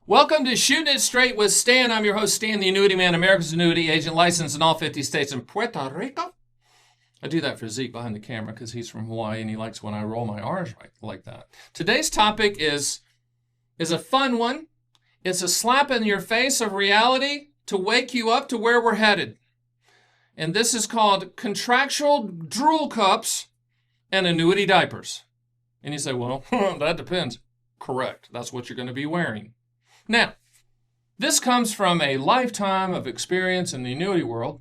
Welcome to Shooting It Straight with Stan. I'm your host, Stan, the Annuity Man, America's annuity agent, licensed in all 50 states and Puerto Rico. I do that for Zeke behind the camera because he's from Hawaii and he likes when I roll my R's right like that. Today's topic is a fun one. It's a slap in your face of reality to wake you up to where we're headed. And this is called Contractual Drool Cups and Annuity Diapers. And you say, well, that depends. Correct. That's what you're going to be wearing. Now, this comes from a lifetime of experience in the annuity world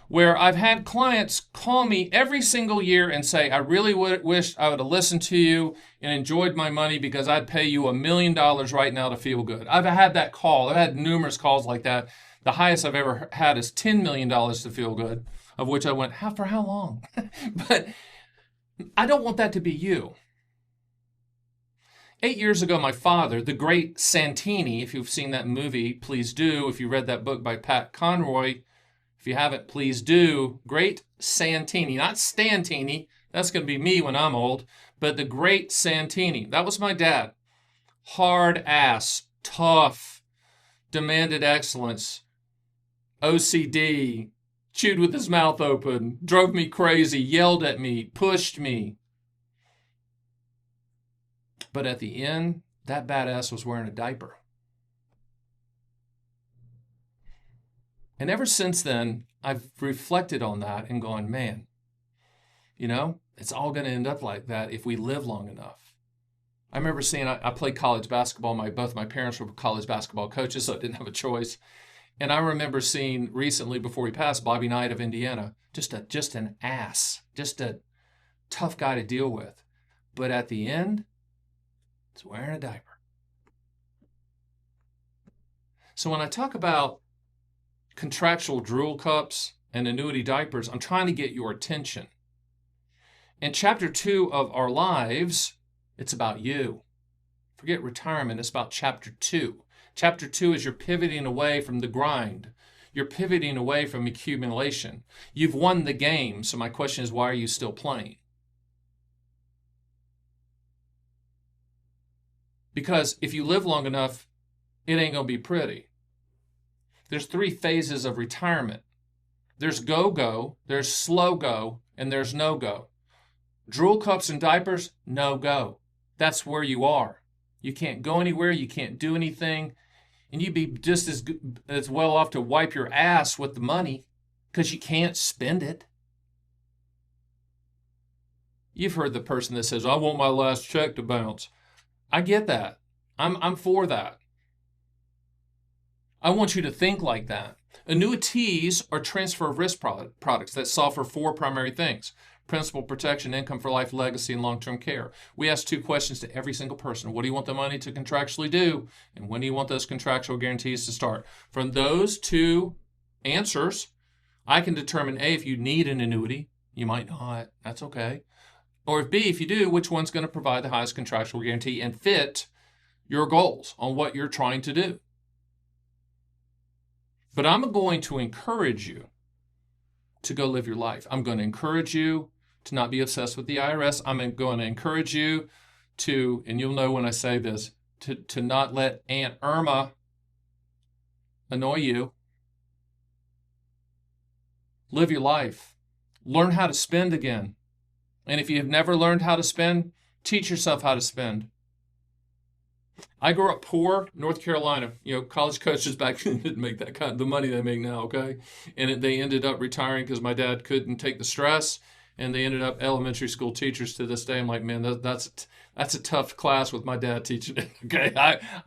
where I've had clients call me every single year and say, I really wish I would have listened to you and enjoyed my money because I'd pay you $1 million right now to feel good. I've had that call. I've had numerous calls like that. The highest I've ever had is $10 million to feel good, of which I went, for how long? But I don't want that to be you. 8 years ago, my father, the great Santini, if you've seen that movie, please do. If you read that book by Pat Conroy, if you haven't, please do. Great Santini, not Stantini. That's going to be me when I'm old. But the great Santini, that was my dad. Hard ass, tough, demanded excellence, OCD, chewed with his mouth open, drove me crazy, yelled at me, pushed me. But at the end, that badass was wearing a diaper. And ever since then, I've reflected on that and gone, man, it's all going to end up like that if we live long enough. I remember seeing, I played college basketball. Both my parents were college basketball coaches, so I didn't have a choice. And I remember seeing recently, before he passed, Bobby Knight of Indiana, just an ass, just a tough guy to deal with. But at the end, he's wearing a diaper. So when I talk about contractual drool cups and annuity diapers, I'm trying to get your attention. In chapter 2 of our lives, it's about you. Forget retirement, it's about chapter 2. Chapter 2 is you're pivoting away from the grind. You're pivoting away from accumulation. You've won the game, so my question is, why are you still playing? Because if you live long enough, it ain't going to be pretty. There's 3 phases of retirement. There's go-go, there's slow-go, and there's no-go. Drool cups and diapers, no-go. That's where you are. You can't go anywhere, you can't do anything, and you'd be just as well off to wipe your ass with the money because you can't spend it. You've heard the person that says, I want my last check to bounce. I get that. I'm for that. I want you to think like that. Annuities are transfer of risk products that solve for 4 primary things: principal protection, income for life, legacy, and long-term care. We ask 2 questions to every single person. What do you want the money to contractually do? And when do you want those contractual guarantees to start? From those 2 answers, I can determine A, if you need an annuity. You might not. That's okay. Or B, if you do, which one's going to provide the highest contractual guarantee and fit your goals on what you're trying to do. But I'm going to encourage you to go live your life. I'm going to encourage you to not be obsessed with the IRS. I'm going to encourage you to, and you'll know when I say this, to not let Aunt Irma annoy you. Live your life. Learn how to spend again. And if you have never learned how to spend, teach yourself how to spend. I grew up poor, North Carolina. College coaches back then didn't make that kind of the money they make now, okay? And they ended up retiring because my dad couldn't take the stress, and they ended up elementary school teachers to this day. I'm like, man, that's a tough class with my dad teaching it, okay?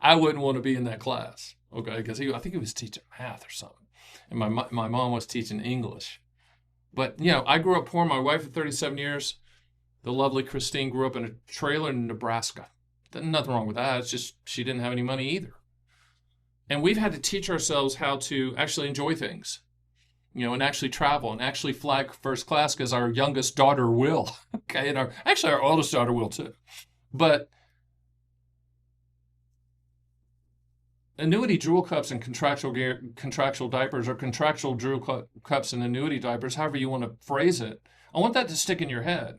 I wouldn't want to be in that class, okay? Because I think he was teaching math or something, and my mom was teaching English. But, I grew up poor. My wife for 37 years. The lovely Christine grew up in a trailer in Nebraska. Nothing wrong with that. It's just she didn't have any money either. And we've had to teach ourselves how to actually enjoy things, and actually travel and actually fly first class because our youngest daughter will. Okay, and our oldest daughter will too. But annuity drool cups and contractual diapers, or contractual drool cups and annuity diapers, however you want to phrase it, I want that to stick in your head.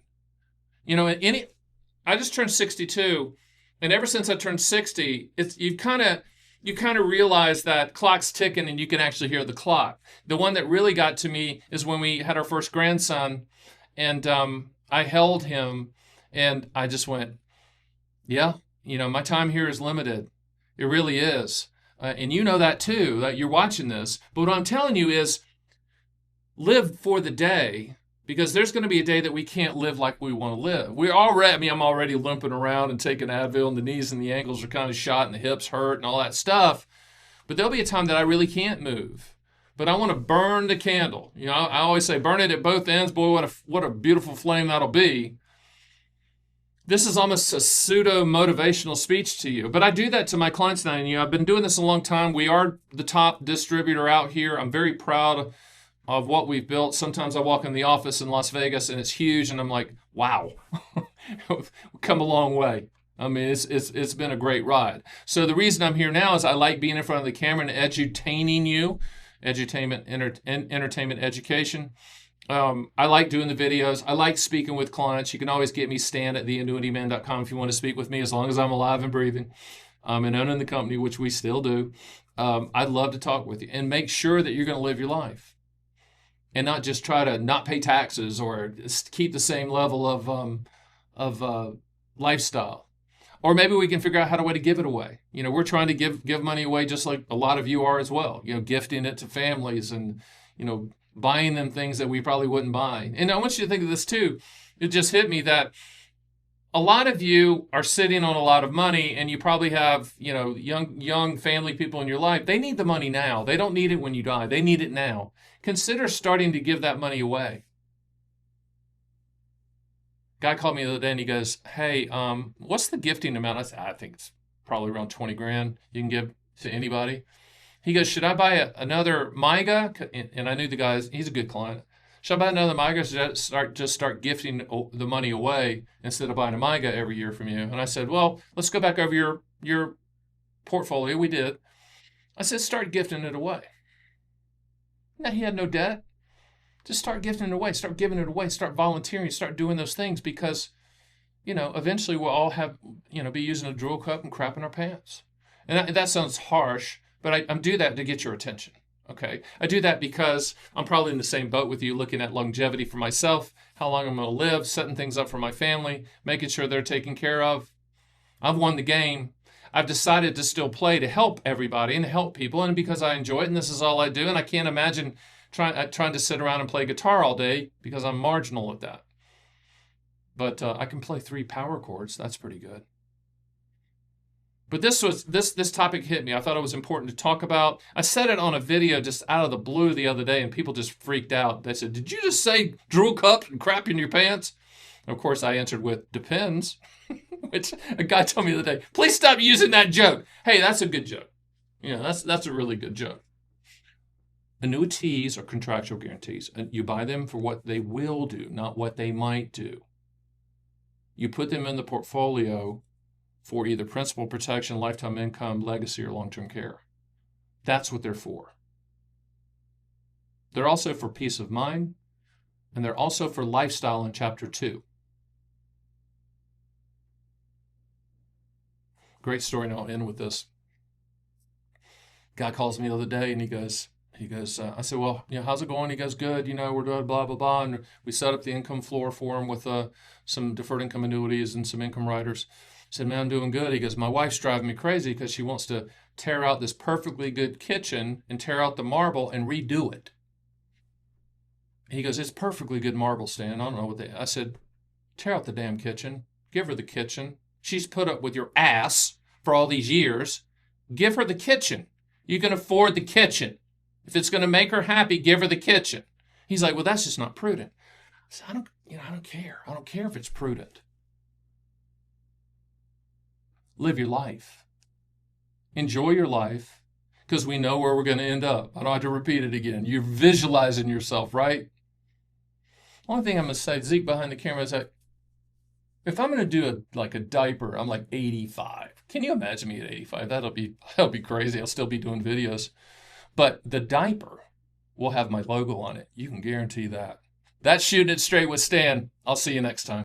I just turned 62, and ever since I turned 60, you kind of realize that clock's ticking and you can actually hear the clock. The one that really got to me is when we had our first grandson, and I held him, and I just went, yeah, my time here is limited. It really is. And you know that too, that you're watching this. But what I'm telling you is live for the day, because there's going to be a day that we can't live like we want to live. I'm already limping around and taking Advil, and the knees and the ankles are kind of shot, and the hips hurt, and all that stuff. But there'll be a time that I really can't move. But I want to burn the candle. I always say, burn it at both ends. Boy, what a beautiful flame that'll be. This is almost a pseudo-motivational speech to you. But I do that to my clients now. And, I've been doing this a long time. We are the top distributor out here. I'm very proud of what we've built. Sometimes I walk in the office in Las Vegas and it's huge, and I'm like, wow, we've come a long way. I mean, it's been a great ride. So the reason I'm here now is I like being in front of the camera and edutaining you, entertainment education. I like doing the videos. I like speaking with clients. You can always get me Stan at theannuityman.com if you want to speak with me, as long as I'm alive and breathing and owning the company, which we still do. I'd love to talk with you and make sure that you're going to live your life and not just try to not pay taxes or keep the same level of lifestyle. Or maybe we can figure out how to give it away. We're trying to give money away just like a lot of you are as well. Gifting it to families and, buying them things that we probably wouldn't buy. And I want you to think of this too. It just hit me that a lot of you are sitting on a lot of money, and you probably have, young family people in your life. They need the money now. They don't need it when you die. They need it now. Consider starting to give that money away. Guy called me the other day and he goes, hey, what's the gifting amount? I said, I think it's probably around 20 grand you can give to anybody. He goes, should I buy another MIGA? And I knew the guy, he's a good client. Should I buy another MIGA? Just start gifting the money away instead of buying a MIGA every year from you? And I said, well, let's go back over your portfolio. We did. I said, start gifting it away. Now, he had no debt. Just start gifting it away. Start giving it away. Start volunteering. Start doing those things, because, eventually we'll all have, be using a Drool cup and crap in our pants. And that sounds harsh, but I do that to get your attention. Okay. I do that because I'm probably in the same boat with you, looking at longevity for myself, how long I'm going to live, setting things up for my family, making sure they're taken care of. I've won the game. I've decided to still play to help everybody and help people, and because I enjoy it, and this is all I do, and I can't imagine trying to sit around and play guitar all day, because I'm marginal at that. But I can play 3 power chords. That's pretty good. But this topic hit me. I thought it was important to talk about. I said it on a video just out of the blue the other day, and people just freaked out. They said, did you just say Drool cups and crap in your pants? And of course, I answered with, depends. Which a guy told me the other day, please stop using that joke. Hey, that's a good joke. That's a really good joke. Annuities are contractual guarantees. You buy them for what they will do, not what they might do. You put them in the portfolio for either principal protection, lifetime income, legacy, or long-term care. That's what they're for. They're also for peace of mind, and they're also for lifestyle in Chapter 2. Great story, and I'll end with this. Guy calls me the other day, and he goes, I said, well, how's it going? He goes, good, we're doing blah, blah, blah. And we set up the income floor for him with some deferred income annuities and some income riders. I said, man, I'm doing good. He goes, my wife's driving me crazy because she wants to tear out this perfectly good kitchen and tear out the marble and redo it. He goes, it's perfectly good marble, Stan. I don't know what I said, tear out the damn kitchen. Give her the kitchen. She's put up with your ass for all these years. Give her the kitchen. You can afford the kitchen. If it's going to make her happy, give her the kitchen. He's like, well, that's just not prudent. I said, I don't care. I don't care if it's prudent. Live your life. Enjoy your life, because we know where we're going to end up. I don't have to repeat it again. You're visualizing yourself, right? One thing I'm going to say, Zeke behind the camera, is that if I'm going to do a diaper, I'm like 85. Can you imagine me at 85? That'll be crazy. I'll still be doing videos. But the diaper will have my logo on it. You can guarantee that. That's Shooting It Straight with Stan. I'll see you next time.